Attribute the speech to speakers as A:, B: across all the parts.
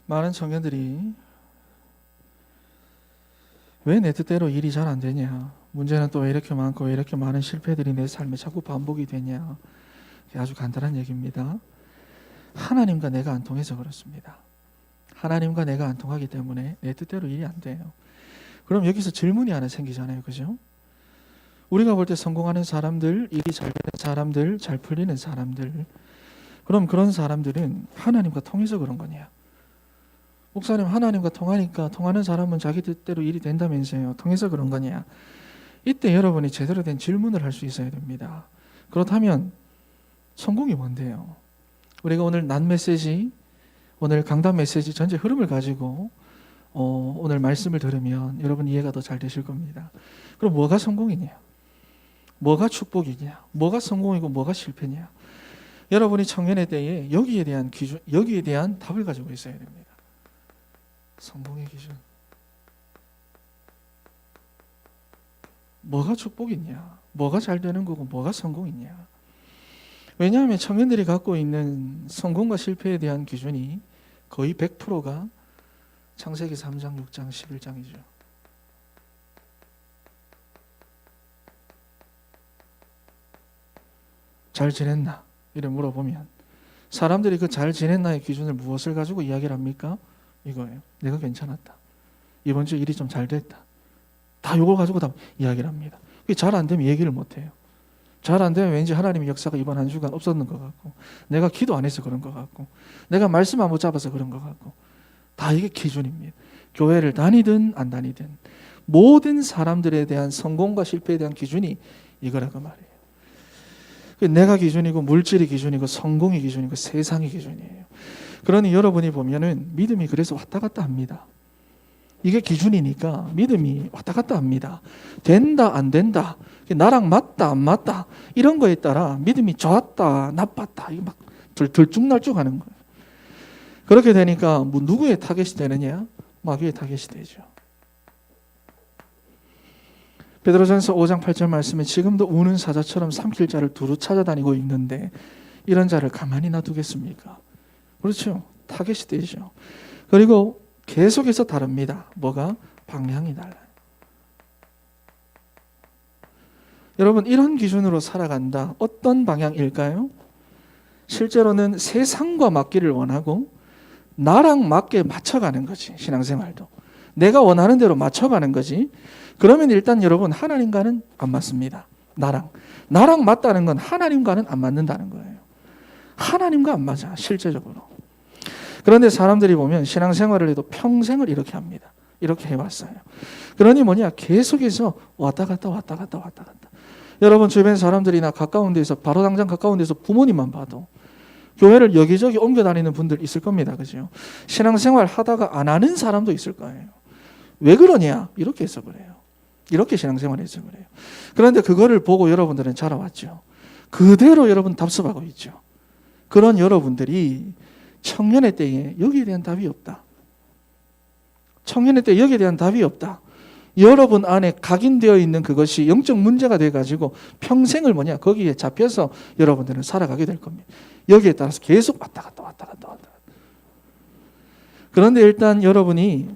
A: 많은 청년들이 왜 내 뜻대로 일이 잘 안 되냐, 문제는 또 왜 이렇게 많고 왜 이렇게 많은 실패들이 내 삶에 자꾸 반복이 되냐. 아주 간단한 얘기입니다. 하나님과 내가 안 통해서 그렇습니다. 하나님과 내가 안 통하기 때문에 내 뜻대로 일이 안 돼요. 그럼 여기서 질문이 하나 생기잖아요, 그죠? 우리가 볼 때 성공하는 사람들, 일이 잘 되는 사람들, 잘 풀리는 사람들, 그럼 그런 사람들은 하나님과 통해서 그런 거냐? 목사님, 하나님과 통하니까 통하는 사람은 자기 뜻대로 일이 된다면서요. 통해서 그런 거냐? 이때 여러분이 제대로 된 질문을 할 수 있어야 됩니다. 그렇다면 성공이 뭔데요? 우리가 오늘 난 메시지, 오늘 강단 메시지 전체 흐름을 가지고 오늘 말씀을 들으면 여러분 이해가 더 잘 되실 겁니다. 그럼 뭐가 성공이냐? 뭐가 축복이냐? 뭐가 성공이고 뭐가 실패냐? 여러분이 청년의 때에 여기에 대한 기준, 여기에 대한 답을 가지고 있어야 됩니다. 성공의 기준. 뭐가 축복이냐? 뭐가 잘 되는 거고 뭐가 성공이냐? 왜냐하면 청년들이 갖고 있는 성공과 실패에 대한 기준이 거의 100%가 창세기 3장, 6장, 11장이죠. 잘 지냈나? 이래 물어보면 사람들이 그 잘 지냈나의 기준을 무엇을 가지고 이야기를 합니까? 이거예요. 내가 괜찮았다. 이번 주 일이 좀 잘 됐다. 다 이걸 가지고 다 이야기를 합니다. 잘 안 되면 얘기를 못 해요. 잘 안 되면 왠지 하나님의 역사가 이번 한 주간 없었는 것 같고, 내가 기도 안 해서 그런 것 같고, 내가 말씀 안 붙잡아서 그런 것 같고, 다 이게 기준입니다. 교회를 다니든 안 다니든 모든 사람들에 대한 성공과 실패에 대한 기준이 이거라고 말이에요. 내가 기준이고 물질이 기준이고 성공이 기준이고 세상이 기준이에요. 그러니 여러분이 보면은 믿음이 그래서 왔다 갔다 합니다. 이게 기준이니까 믿음이 왔다 갔다 합니다. 된다 안 된다, 나랑 맞다 안 맞다, 이런 거에 따라 믿음이 좋았다 나빴다, 이게 막 들쭉날쭉하는 거예요. 그렇게 되니까 뭐 누구의 타겟이 되느냐? 마귀의 타겟이 되죠. 베드로전서 5장 8절 말씀에 지금도 우는 사자처럼 삼킬 자를 두루 찾아다니고 있는데 이런 자를 가만히 놔두겠습니까? 그렇죠. 타겟이 되죠. 그리고 계속해서 다릅니다. 뭐가? 방향이 달라요. 여러분, 이런 기준으로 살아간다. 어떤 방향일까요? 실제로는 세상과 맞기를 원하고 나랑 맞게 맞춰가는 거지. 신앙생활도 내가 원하는 대로 맞춰가는 거지. 그러면 일단 여러분 하나님과는 안 맞습니다. 나랑 맞다는 건 하나님과는 안 맞는다는 거예요. 하나님과 안 맞아, 실제적으로. 그런데 사람들이 보면 신앙생활을 해도 평생을 이렇게 합니다. 이렇게 해왔어요. 그러니 뭐냐? 계속해서 왔다 갔다. 여러분 주변 사람들이나 가까운 데서, 바로 당장 가까운 데서 부모님만 봐도 교회를 여기저기 옮겨 다니는 분들 있을 겁니다. 그죠? 신앙생활 하다가 안 하는 사람도 있을 거예요. 왜 그러냐? 이렇게 해서 그래요. 이렇게 신앙생활 해서 그래요. 그런데 그거를 보고 여러분들은 자라왔죠. 그대로 여러분 답습하고 있죠. 그런 여러분들이 청년의 때에 여기에 대한 답이 없다. 청년의 때 여기에 대한 답이 없다. 여러분 안에 각인되어 있는 그것이 영적 문제가 돼가지고 평생을 거기에 잡혀서 여러분들은 살아가게 될 겁니다. 여기에 따라서 계속 왔다 갔다. 그런데 일단 여러분이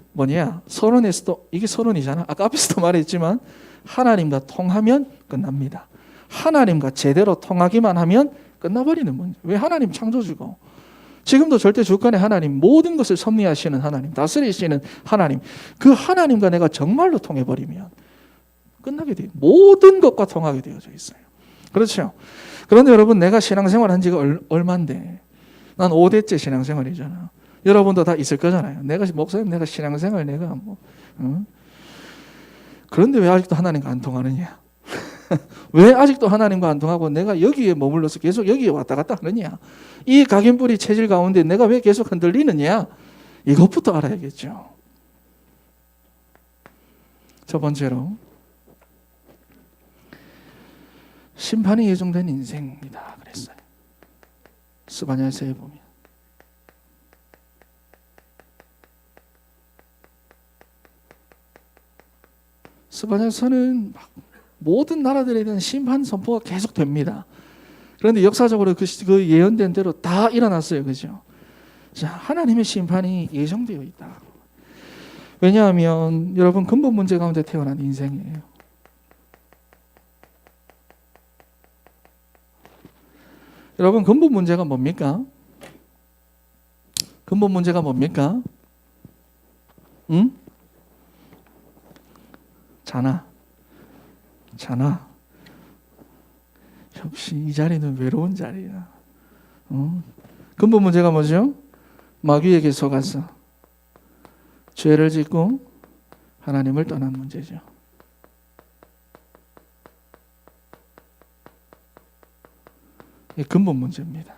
A: 서론에서도, 이게 서론이잖아. 아까 앞에서도 말했지만 하나님과 통하면 끝납니다. 하나님과 제대로 통하기만 하면 끝나버리는 문제. 왜? 하나님 창조주고 지금도 절대 주권의 하나님, 모든 것을 섭리하시는 하나님, 다스리시는 하나님, 그 하나님과 내가 정말로 통해버리면 끝나게 돼요. 모든 것과 통하게 되어져 있어요. 그렇죠? 그런데 여러분, 내가 신앙생활 한 지가 얼만데, 난 5대째 신앙생활이잖아. 여러분도 다 있을 거잖아요. 목사님, 내가 신앙생활 그런데 왜 아직도 하나님과 안 통하느냐? 왜 아직도 하나님과 안 통하고 내가 여기에 머물러서 계속 여기에 왔다 갔다 하느냐? 이 각인뿌리 체질 가운데 내가 왜 계속 흔들리느냐? 이것부터 알아야겠죠. 첫 번째로 심판이 예정된 인생이다 그랬어요. 스바냐서에 보면 스바냐서는 모든 나라들에 대한 심판 선포가 계속 됩니다. 그런데 역사적으로 그 예언된 대로 다 일어났어요. 그죠? 자, 하나님의 심판이 예정되어 있다. 왜냐하면 여러분 근본 문제 가운데 태어난 인생이에요. 여러분 근본 문제가 뭡니까? 근본 문제가 뭡니까? 응? 자나. 역시 이 자리는 외로운 자리야. 근본 문제가 뭐죠? 마귀에게 속아서 죄를 짓고 하나님을 떠난 문제죠. 이게 근본 문제입니다.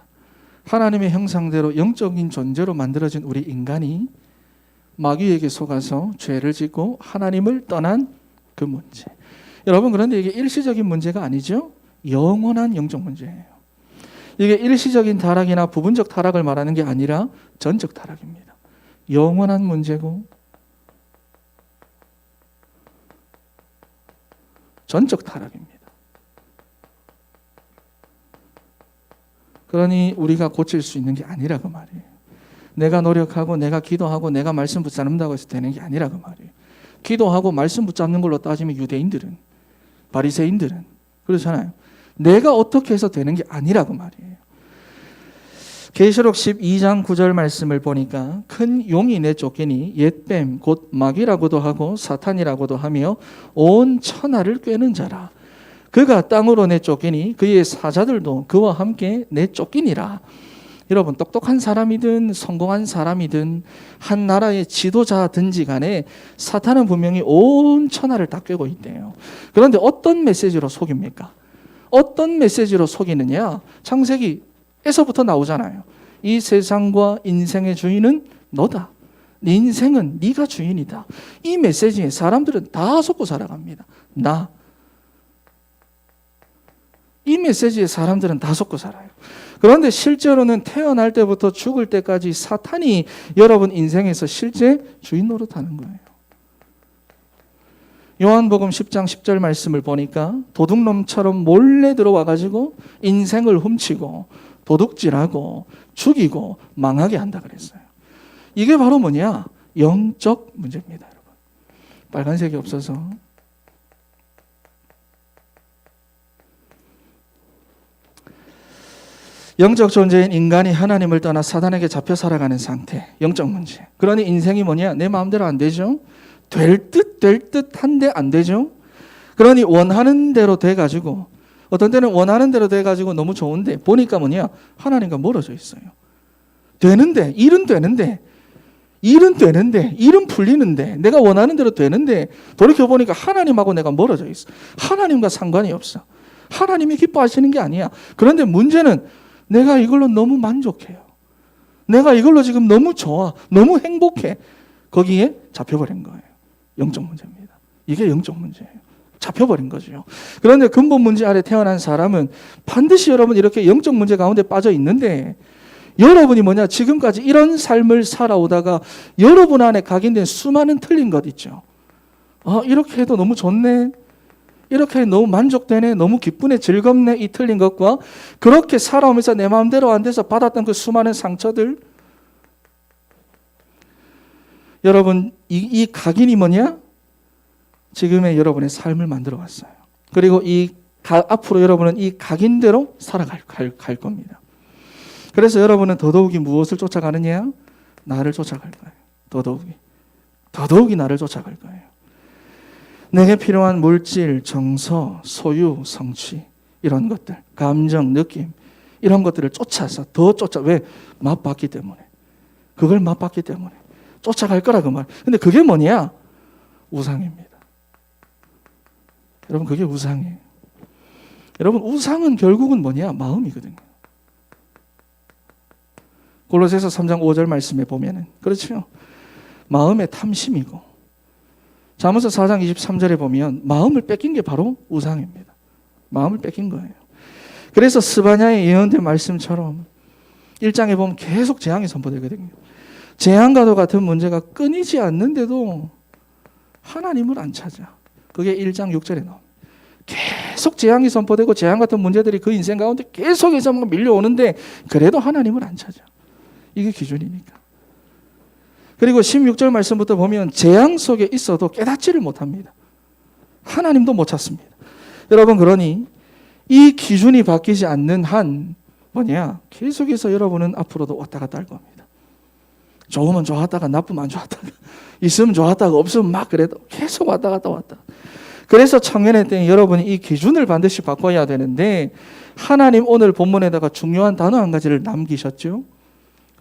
A: 하나님의 형상대로 영적인 존재로 만들어진 우리 인간이 마귀에게 속아서 죄를 짓고 하나님을 떠난 그 문제. 여러분 그런데 이게 일시적인 문제가 아니죠. 영원한 영적 문제예요. 이게 일시적인 타락이나 부분적 타락을 말하는 게 아니라 전적 타락입니다. 영원한 문제고 전적 타락입니다. 그러니 우리가 고칠 수 있는 게 아니라 그 말이에요. 내가 노력하고 내가 기도하고 내가 말씀 붙잡는다고 해서 되는 게 아니라 그 말이에요. 기도하고 말씀 붙잡는 걸로 따지면 유대인들은, 바리새인들은 그렇잖아요. 내가 어떻게 해서 되는 게 아니라 그 말이에요. 계시록 12장 9절 말씀을 보니까 큰 용이 내쫓기니 옛뱀 곧 마귀라고도 하고 사탄이라고도 하며 온 천하를 꿰는 자라. 그가 땅으로 내쫓기니 그의 사자들도 그와 함께 내쫓기니라. 여러분 똑똑한 사람이든 성공한 사람이든 한 나라의 지도자든지 간에 사탄은 분명히 온 천하를 다 꿰고 있대요. 그런데 어떤 메시지로 속입니까? 어떤 메시지로 속이느냐? 창세기에서부터 나오잖아요. 이 세상과 인생의 주인은 너다. 네 인생은 네가 주인이다. 이 메시지에 사람들은 다 속고 살아갑니다. 이 메시지에 사람들은 다 속고 살아요. 그런데 실제로는 태어날 때부터 죽을 때까지 사탄이 여러분 인생에서 실제 주인 노릇하는 거예요. 요한복음 10장 10절 말씀을 보니까 도둑놈처럼 몰래 들어와가지고 인생을 훔치고 도둑질하고 죽이고 망하게 한다 그랬어요. 이게 바로 뭐냐? 영적 문제입니다, 여러분. 빨간색이 없어서. 영적 존재인 인간이 하나님을 떠나 사단에게 잡혀 살아가는 상태, 영적 문제. 그러니 인생이 뭐냐? 내 마음대로 안 되죠. 될 듯 한데 안 되죠. 그러니 원하는 대로 돼가지고 어떤 때는 원하는 대로 돼가지고 너무 좋은데 보니까 뭐냐? 하나님과 멀어져 있어요. 되는데 일은 풀리는데 내가 원하는 대로 되는데 돌이켜보니까 하나님하고 내가 멀어져 있어. 하나님과 상관이 없어. 하나님이 기뻐하시는 게 아니야. 그런데 문제는 내가 이걸로 너무 만족해요. 내가 이걸로 지금 너무 좋아. 너무 행복해. 거기에 잡혀버린 거예요. 영적 문제입니다. 이게 영적 문제예요. 잡혀버린 거죠. 그런데 근본 문제 아래 태어난 사람은 반드시 여러분 이렇게 영적 문제 가운데 빠져 있는데 여러분이 뭐냐? 지금까지 이런 삶을 살아오다가 여러분 안에 각인된 수많은 틀린 것 있죠. 이렇게 해도 너무 좋네. 이렇게 해도 너무 만족되네. 너무 기쁘네. 즐겁네. 이 틀린 것과 그렇게 살아오면서 내 마음대로 안 돼서 받았던 그 수많은 상처들. 여러분 이 각인이 뭐냐? 지금의 여러분의 삶을 만들어 왔어요. 그리고 앞으로 여러분은 이 각인대로 살아갈 겁니다. 그래서 여러분은 더더욱이 무엇을 쫓아가느냐? 나를 쫓아갈 거예요. 더더욱이 나를 쫓아갈 거예요. 내게 필요한 물질, 정서, 소유, 성취 이런 것들, 감정, 느낌 이런 것들을 쫓아서 왜? 맛봤기 때문에. 그걸 맛봤기 때문에 쫓아갈 거라 그 말. 근데 그게 뭐냐? 우상입니다. 여러분 그게 우상이에요. 여러분 우상은 결국은 뭐냐? 마음이거든요. 골로새서 3장 5절 말씀에 보면은 그렇죠. 마음의 탐심이고 잠언서 4장 23절에 보면 마음을 뺏긴 게 바로 우상입니다. 마음을 뺏긴 거예요. 그래서 스바냐의 예언된 말씀처럼 1장에 보면 계속 재앙이 선포되거든요. 재앙과도 같은 문제가 끊이지 않는데도 하나님을 안 찾아. 그게 1장 6절에 나옵니다. 계속 재앙이 선포되고 재앙 같은 문제들이 그 인생 가운데 계속해서 밀려오는데 그래도 하나님을 안 찾아. 이게 기준이니까. 그리고 16절 말씀부터 보면 재앙 속에 있어도 깨닫지를 못합니다. 하나님도 못 찾습니다. 여러분, 그러니 이 기준이 바뀌지 않는 한 계속해서 여러분은 앞으로도 왔다 갔다 할 겁니다. 좋으면 좋았다가 나쁘면 안 좋았다가 있으면 좋았다가 없으면 막 그래도 계속 왔다 갔다. 그래서 청년의 때 여러분이 이 기준을 반드시 바꿔야 되는데, 하나님 오늘 본문에다가 중요한 단어 한 가지를 남기셨죠.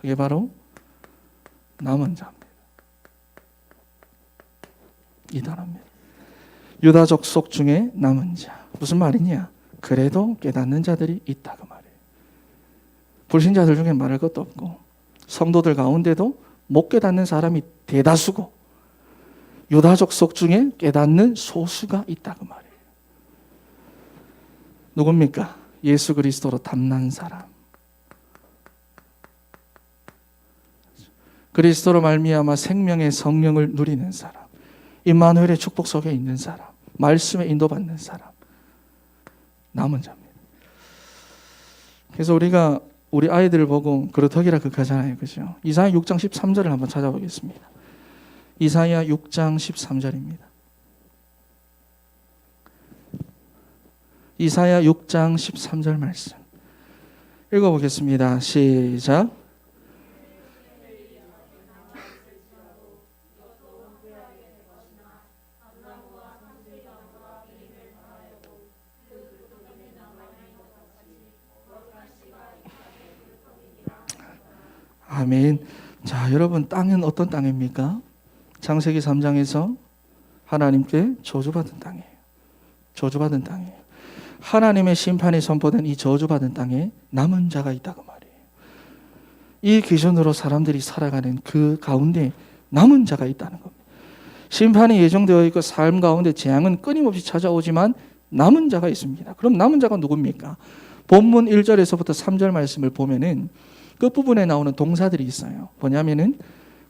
A: 그게 바로 남은 자입니다. 이 단어입니다. 유다 족속 중에 남은 자. 무슨 말이냐? 그래도 깨닫는 자들이 있다 그 말이에요. 불신자들 중에 말할 것도 없고 성도들 가운데도 못 깨닫는 사람이 대다수고 유다 족속 중에 깨닫는 소수가 있다 그 말이에요. 누굽니까? 예수 그리스도로 담난 사람, 그리스도로 말미암아 생명의 성령을 누리는 사람, 임마누엘의 축복 속에 있는 사람, 말씀에 인도받는 사람, 남은 자입니다. 그래서 우리가 우리 아이들을 보고 그렇더기라 극하잖아요, 그죠? 이사야 6장 13절을 한번 찾아보겠습니다. 이사야 6장 13절입니다. 이사야 6장 13절 말씀 읽어보겠습니다. 시작. 아멘. 자, 여러분, 땅은 어떤 땅입니까? 창세기 3장에서 하나님께 저주받은 땅이에요. 저주받은 땅이에요. 하나님의 심판이 선포된 이 저주받은 땅에 남은 자가 있다고 말이에요. 이 기준으로 사람들이 살아가는 그 가운데 남은 자가 있다는 겁니다. 심판이 예정되어 있고 삶 가운데 재앙은 끊임없이 찾아오지만 남은 자가 있습니다. 그럼 남은 자가 누굽니까? 본문 1절에서부터 3절 말씀을 보면은 끝부분에 나오는 동사들이 있어요. 뭐냐면은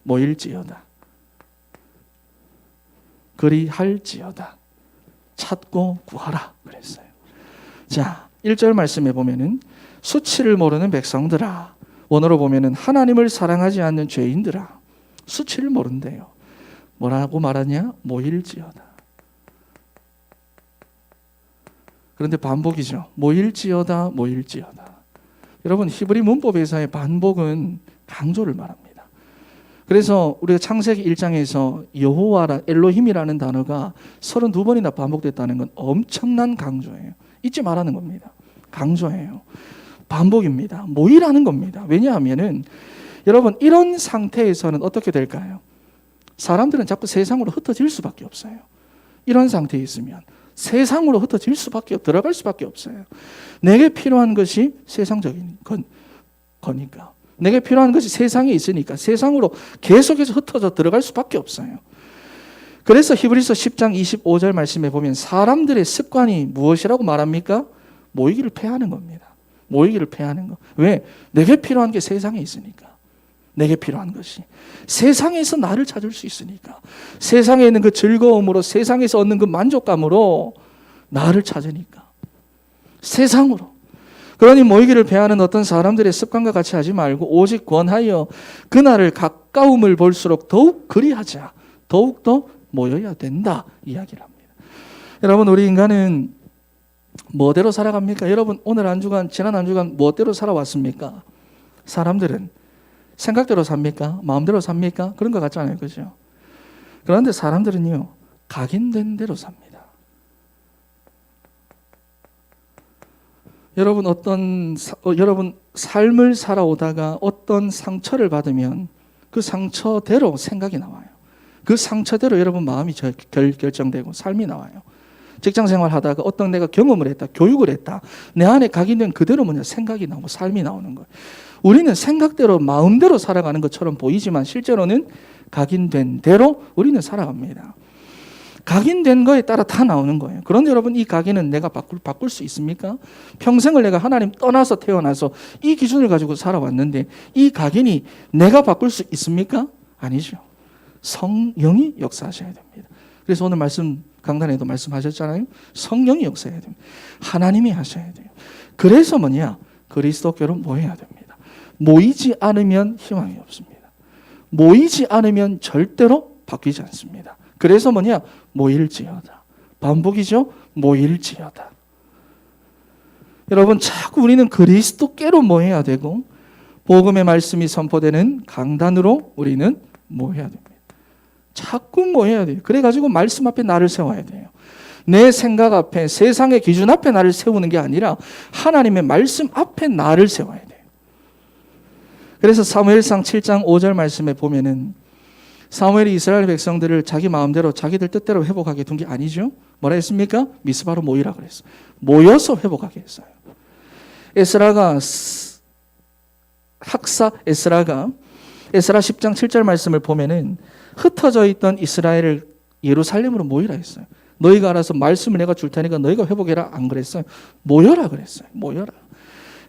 A: 모일지어다, 그리할지어다, 찾고 구하라 그랬어요. 자, 1절 말씀에 보면은 수치를 모르는 백성들아, 원어로 보면은 하나님을 사랑하지 않는 죄인들아, 수치를 모른대요. 뭐라고 말하냐? 모일지어다. 그런데 반복이죠. 모일지어다, 모일지어다. 여러분, 히브리 문법에서의 반복은 강조를 말합니다. 그래서 우리가 창세기 1장에서 여호와라, 엘로힘이라는 단어가 32번이나 반복됐다는 건 엄청난 강조예요. 잊지 말라는 겁니다. 강조예요. 반복입니다. 모이라는 겁니다. 왜냐하면은 여러분, 이런 상태에서는 어떻게 될까요? 사람들은 자꾸 세상으로 흩어질 수밖에 없어요. 이런 상태에 있으면 세상으로 흩어질 수밖에, 들어갈 수밖에 없어요. 내게 필요한 것이 세상적인 거니까. 내게 필요한 것이 세상에 있으니까 세상으로 계속해서 흩어져 들어갈 수밖에 없어요. 그래서 히브리서 10장 25절 말씀에 보면 사람들의 습관이 무엇이라고 말합니까? 모이기를 패하는 겁니다. 모이기를 패하는 거. 왜? 내게 필요한 게 세상에 있으니까. 내게 필요한 것이 세상에서 나를 찾을 수 있으니까, 세상에 있는 그 즐거움으로, 세상에서 얻는 그 만족감으로 나를 찾으니까, 세상으로. 그러니 모이기를 패하는 어떤 사람들의 습관과 같이 하지 말고 오직 권하여 그날을 가까움을 볼수록 더욱 그리하자, 더욱더 모여야 된다 이야기를 합니다. 여러분, 우리 인간은 뭐대로 살아갑니까? 여러분, 오늘 한 주간, 지난 한 주간 뭐대로 살아왔습니까? 사람들은 생각대로 삽니까? 마음대로 삽니까? 그런 것 같잖아요, 그죠? 그런데 사람들은요, 각인된 대로 삽니다. 여러분, 여러분 삶을 살아오다가 어떤 상처를 받으면 그 상처대로 생각이 나와요. 그 상처대로 여러분 마음이 결정되고 삶이 나와요. 직장 생활하다가 어떤 내가 경험을 했다, 교육을 했다, 내 안에 각인된 그대로 생각이 나오고 삶이 나오는 거예요. 우리는 생각대로 마음대로 살아가는 것처럼 보이지만 실제로는 각인된 대로 우리는 살아갑니다. 각인된 거에 따라 다 나오는 거예요. 그런데 여러분, 이 각인은 내가 바꿀 수 있습니까? 평생을 내가 하나님 떠나서 태어나서 이 기준을 가지고 살아왔는데 이 각인이 내가 바꿀 수 있습니까? 아니죠. 성령이 역사하셔야 됩니다. 그래서 오늘 강단에도 말씀하셨잖아요. 성령이 역사해야 됩니다. 하나님이 하셔야 돼요. 그래서 그리스도교로 모여야 됩니다. 모이지 않으면 희망이 없습니다. 모이지 않으면 절대로 바뀌지 않습니다. 그래서 뭐냐? 모일지어다. 반복이죠? 모일지어다. 여러분, 자꾸 우리는 그리스도께로 모여야 되고 복음의 말씀이 선포되는 강단으로 우리는 모여야 됩니다. 자꾸 모여야 돼요. 그래가지고 말씀 앞에 나를 세워야 돼요. 내 생각 앞에, 세상의 기준 앞에 나를 세우는 게 아니라 하나님의 말씀 앞에 나를 세워야 돼요. 그래서 사무엘상 7장 5절 말씀에 보면은 사무엘이 이스라엘 백성들을 자기 마음대로 자기들 뜻대로 회복하게 둔 게 아니죠. 뭐라 했습니까? 미스바로 모이라 그랬어요. 모여서 회복하게 했어요. 학사 에스라가 에스라 10장 7절 말씀을 보면은 흩어져 있던 이스라엘을 예루살렘으로 모이라 했어요. 너희가 알아서 말씀을 내가 줄 테니까 너희가 회복해라. 안 그랬어요? 모여라 그랬어요. 모여라.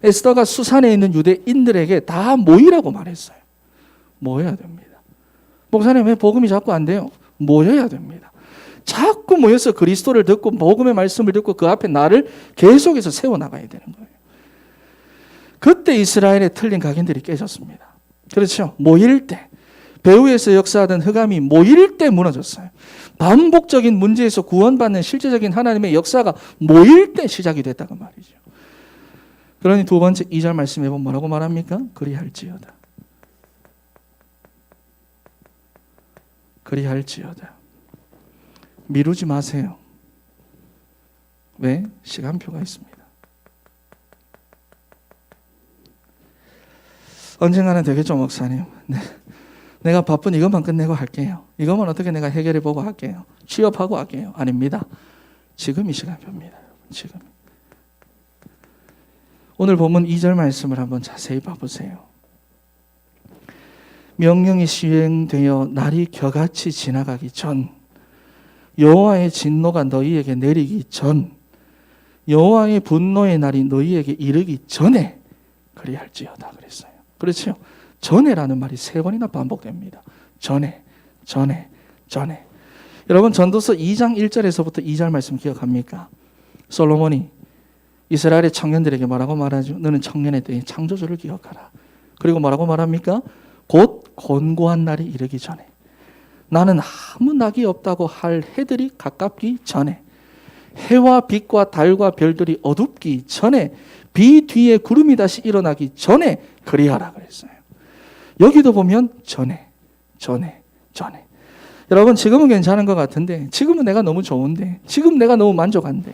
A: 에스더가 수산에 있는 유대인들에게 다 모이라고 말했어요. 모여야 됩니다. 목사님 왜 복음이 자꾸 안 돼요? 모여야 됩니다. 자꾸 모여서 그리스도를 듣고 복음의 말씀을 듣고 그 앞에 나를 계속해서 세워나가야 되는 거예요. 그때 이스라엘의 틀린 각인들이 깨졌습니다. 그렇죠? 모일 때, 배후에서 역사하던 흑암이 모일 때 무너졌어요. 반복적인 문제에서 구원받는 실제적인 하나님의 역사가 모일 때 시작이 됐다고 말이죠. 그러니 두 번째 2절 말씀해 보면 뭐라고 말합니까? 그리할지어다. 그리할지어다. 미루지 마세요. 왜? 시간표가 있습니다. 언젠가는 되겠죠, 목사님. 네. 내가 바쁜 이것만 끝내고 할게요. 이것만 어떻게 내가 해결해보고 할게요. 취업하고 할게요. 아닙니다. 지금 이 시간표입니다. 지금. 오늘 본문 2절 말씀을 한번 자세히 봐보세요. 명령이 시행되어 날이 겨같이 지나가기 전, 여호와의 진노가 너희에게 내리기 전, 여호와의 분노의 날이 너희에게 이르기 전에 그리할지어다 그랬어요. 그렇죠? 전에라는 말이 3번이나 반복됩니다. 전에. 여러분, 전도서 2장 1절에서부터 2절 말씀 기억합니까? 솔로몬이 이스라엘의 청년들에게 뭐라고 말하죠? 너는 청년의 때의 창조주를 기억하라. 그리고 뭐라고 말합니까? 곧 곤고한 날이 이르기 전에, 나는 아무 낙이 없다고 할 해들이 가깝기 전에, 해와 빛과 달과 별들이 어둡기 전에, 비 뒤에 구름이 다시 일어나기 전에 그리하라 그랬어요. 여기도 보면 전에. 여러분, 지금은 괜찮은 것 같은데, 지금은 내가 너무 좋은데, 지금 내가 너무 만족한데,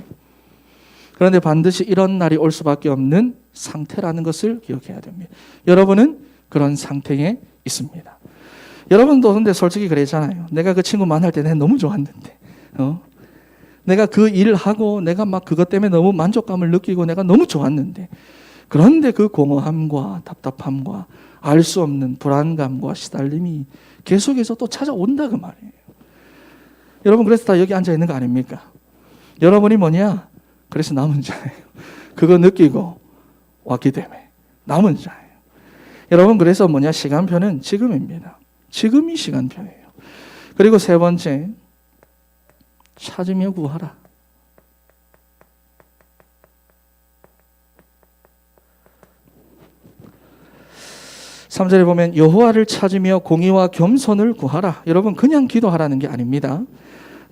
A: 그런데 반드시 이런 날이 올 수밖에 없는 상태라는 것을 기억해야 됩니다. 여러분은 그런 상태에 있습니다. 여러분도 근데 솔직히 그랬잖아요. 내가 그 친구 만날 때 내가 너무 좋았는데, 내가 그 일을 하고 내가 막 그것 때문에 너무 만족감을 느끼고 내가 너무 좋았는데, 그런데 그 공허함과 답답함과 알 수 없는 불안감과 시달림이 계속해서 또 찾아온다 그 말이에요. 여러분, 그래서 다 여기 앉아 있는 거 아닙니까? 여러분이 뭐냐? 그래서 남은 자예요. 그거 느끼고 왔기 때문에 남은 자예요. 여러분, 그래서 뭐냐? 시간표는 지금입니다. 지금이 시간표예요. 그리고 세 번째, 찾으며 구하라. 3절에 보면 여호와를 찾으며 공의와 겸손을 구하라. 여러분, 그냥 기도하라는 게 아닙니다.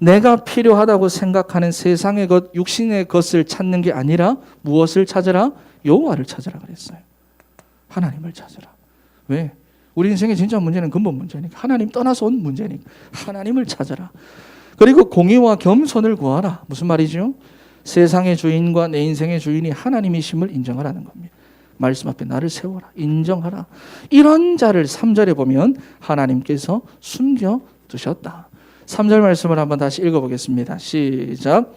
A: 내가 필요하다고 생각하는 세상의 것, 육신의 것을 찾는 게 아니라 무엇을 찾으라? 여호와를 찾으라 그랬어요. 하나님을 찾으라. 왜? 우리 인생의 진짜 문제는 근본 문제니까, 하나님 떠나서 온 문제니까 하나님을 찾아라. 그리고 공의와 겸손을 구하라. 무슨 말이죠? 세상의 주인과 내 인생의 주인이 하나님이심을 인정하라는 겁니다. 말씀 앞에 나를 세워라. 인정하라. 이런 자를 3절에 보면 하나님께서 숨겨두셨다. 3절 말씀을 한번 다시 읽어보겠습니다. 시작.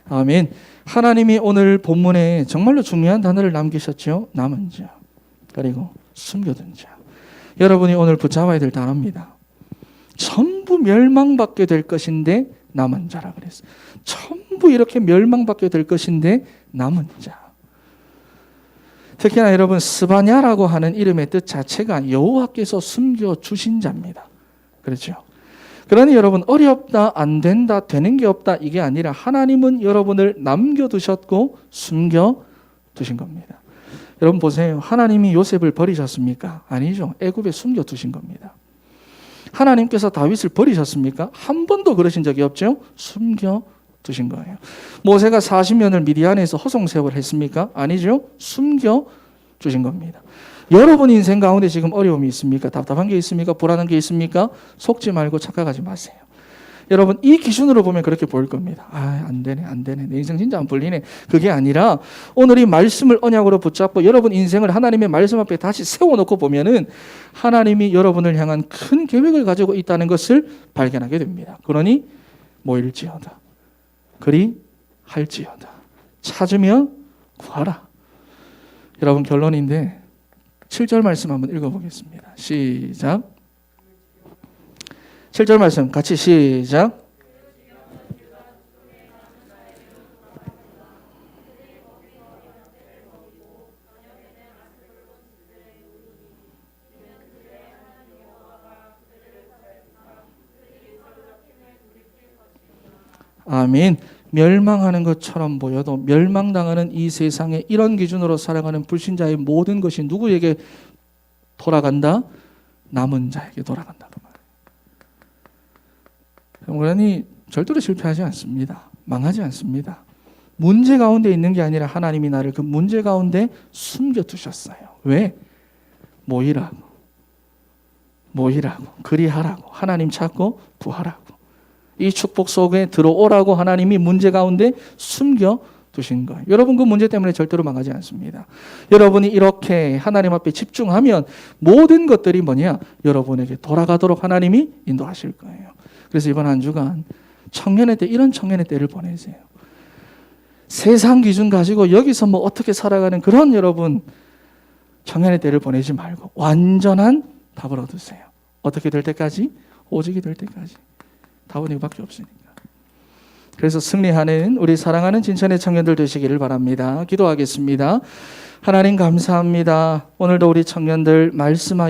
A: 아멘. 하나님이 오늘 본문에 정말로 중요한 단어를 남기셨죠. 남은 자, 그리고 숨겨둔 자. 여러분이 오늘 붙잡아야 될 단어입니다. 전부 멸망받게 될 것인데 남은 자라 그랬어요. 전부 이렇게 멸망받게 될 것인데 남은 자. 특히나 여러분 스바냐라고 하는 이름의 뜻 자체가 여호와께서 숨겨주신 자입니다. 그렇죠? 그러니 여러분 어렵다, 안 된다, 되는 게 없다 이게 아니라 하나님은 여러분을 남겨두셨고 숨겨두신 겁니다. 여러분 보세요. 하나님이 요셉을 버리셨습니까? 아니죠. 애굽에 숨겨두신 겁니다. 하나님께서 다윗을 버리셨습니까? 한 번도 그러신 적이 없죠. 숨겨두신 거예요. 모세가 40년을 미디안에서 허송세월을 했습니까? 아니죠. 숨겨주신 겁니다. 여러분 인생 가운데 지금 어려움이 있습니까? 답답한 게 있습니까? 불안한 게 있습니까? 속지 말고 착각하지 마세요. 여러분 이 기준으로 보면 그렇게 보일 겁니다. 안 되네. 내 인생 진짜 안 풀리네. 그게 아니라 오늘 이 말씀을 언약으로 붙잡고 여러분 인생을 하나님의 말씀 앞에 다시 세워놓고 보면은 하나님이 여러분을 향한 큰 계획을 가지고 있다는 것을 발견하게 됩니다. 그러니 모일지어다. 그리 할지어다. 찾으면 구하라. 여러분 결론인데 7절 말씀 한번 읽어보겠습니다. 시작. 7절 말씀 같이 시작. 아멘. 멸망하는 것처럼 보여도 멸망당하는 이 세상에 이런 기준으로 살아가는 불신자의 모든 것이 누구에게 돌아간다? 남은 자에게 돌아간다. 그러니 절대로 실패하지 않습니다. 망하지 않습니다. 문제 가운데 있는 게 아니라 하나님이 나를 그 문제 가운데 숨겨두셨어요. 왜? 모이라고. 그리하라고. 하나님 찾고 구하라고. 이 축복 속에 들어오라고 하나님이 문제 가운데 숨겨두신 거예요. 여러분 그 문제 때문에 절대로 망하지 않습니다. 여러분이 이렇게 하나님 앞에 집중하면 모든 것들이 뭐냐? 여러분에게 돌아가도록 하나님이 인도하실 거예요. 그래서 이번 한 주간 청년의 때 이런 청년의 때를 보내세요. 세상 기준 가지고 여기서 뭐 어떻게 살아가는 그런 여러분 청년의 때를 보내지 말고 완전한 답을 얻으세요. 어떻게 될 때까지? 오직이 될 때까지. 답은 이거밖에 없으니까. 그래서 승리하는 우리 사랑하는 진천의 청년들 되시기를 바랍니다. 기도하겠습니다. 하나님 감사합니다. 오늘도 우리 청년들 말씀하여